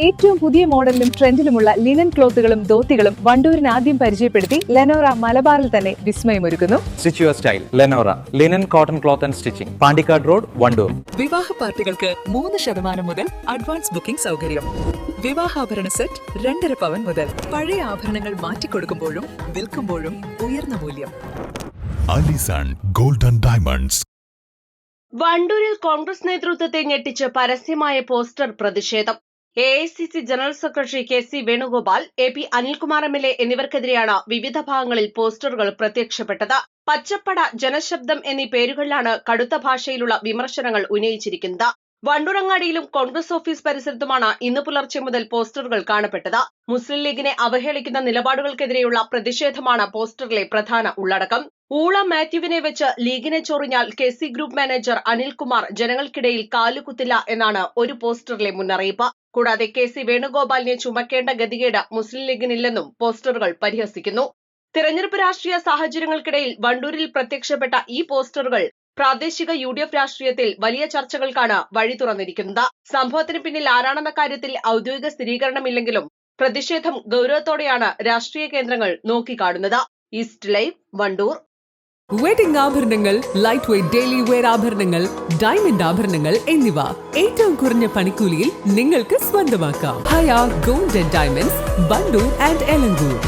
ഏറ്റവും പുതിയ മോഡലിലും ട്രെൻഡിലുമുള്ള ലിനൻ ക്ലോത്തുകളും ധോത്തികളും വണ്ടൂരിന് ആദ്യം പരിചയപ്പെടുത്തി ലെനോറ മലബാറിൽ തന്നെ വിസ്മയമൊരുക്കുന്നു. Stitch your style Lenora linen cotton cloth and stitching, Pandikkad road, Wandoor. വിവാഹ പാർട്ടികൾക്ക് 3% മുതൽ അഡ്വാൻസ് ബുക്കിംഗ് സൗകര്യം. വിവാഹാഭരണ സെറ്റ് 2.5 പവൻ മുതൽ. പഴയ ആഭരണങ്ങൾ മാറ്റിക്കൊടുക്കുമ്പോഴും വിൽക്കുമ്പോഴും ഉയർന്ന മൂല്യം. Alison golden diamonds. വണ്ടൂരിൽ കോൺഗ്രസ് നേതൃത്വത്തെ ഞെട്ടിച്ച് പരസ്യമായ പോസ്റ്റർ പ്രതിഷേധം. AICC general secretary KC Venugopal, AP Anilkumar MLA എന്നിവർക്കെതിരെയാണ് വിവിധ ഭാഗങ്ങളിൽ പോസ്റ്ററുകൾ പ്രത്യക്ഷപ്പെട്ടത്. പച്ചപ്പട, ജനശബ്ദം എന്നീ പേരുകളിലാണ് കടുത്ത ഭാഷയിലുള്ള വിമർശനങ്ങൾ ഉന്നയിച്ചിരിക്കുന്നത്. വണ്ടൂരങ്ങാടിയിലും കോൺഗ്രസ് ഓഫീസ് പരിസരത്തുമാണ് ഇന്ന് പുലർച്ചെ മുതൽ പോസ്റ്ററുകൾ കാണപ്പെട്ടത്. മുസ്ലിം ലീഗിനെ അവഹേളിക്കുന്ന നിലപാടുകൾക്കെതിരെയുള്ള പ്രതിഷേധമാണ് പോസ്റ്ററിലെ പ്രധാന ഉള്ളടക്കം. ഊള മാത്യുവിനെ വെച്ച് ലീഗിനെ ചൊറിഞ്ഞാൽ KC ഗ്രൂപ്പ് മാനേജർ അനിൽകുമാർ ജനങ്ങൾക്കിടയിൽ കാലുകുത്തില്ല എന്നാണ് ഒരു പോസ്റ്ററിലെ മുന്നറിയിപ്പ്. കൂടാതെ KC വേണുഗോപാലിനെ ചുമക്കേണ്ട ഗതികേട് മുസ്ലിം ലീഗിനില്ലെന്നും പോസ്റ്ററുകൾ പരിഹസിക്കുന്നു. തിരഞ്ഞെടുപ്പ് രാഷ്ട്രീയ സാഹചര്യങ്ങൾക്കിടയിൽ വണ്ടൂരിൽ പ്രത്യക്ഷപ്പെട്ട ഈ പോസ്റ്ററുകൾ പ്രാദേശിക UDF രാഷ്ട്രീയത്തിൽ വലിയ ചർച്ചകൾക്കാണ് വഴി തുറന്നിരിക്കുന്നത്. സംഭവത്തിന് പിന്നിൽ ആരാണെന്ന കാര്യത്തിൽ ഔദ്യോഗിക സ്ഥിരീകരണമില്ലെങ്കിലും പ്രതിഷേധം ഗൗരവത്തോടെയാണ് രാഷ്ട്രീയ കേന്ദ്രങ്ങൾ നോക്കിക്കാണുന്നത്. East live, Wandoor. വെഡിംഗ് ആഭരണങ്ങൾ, ലൈറ്റ് വെയ്റ്റ് ഡെയിലി വെയർ ആഭരണങ്ങൾ, ഡയമണ്ട് ആഭരണങ്ങൾ എന്നിവ ഏറ്റവും കുറഞ്ഞ പണിക്കൂലിയിൽ നിങ്ങൾക്ക് സ്വന്തമാക്കാം. Haya gold and diamonds, Wandoor and Elankur.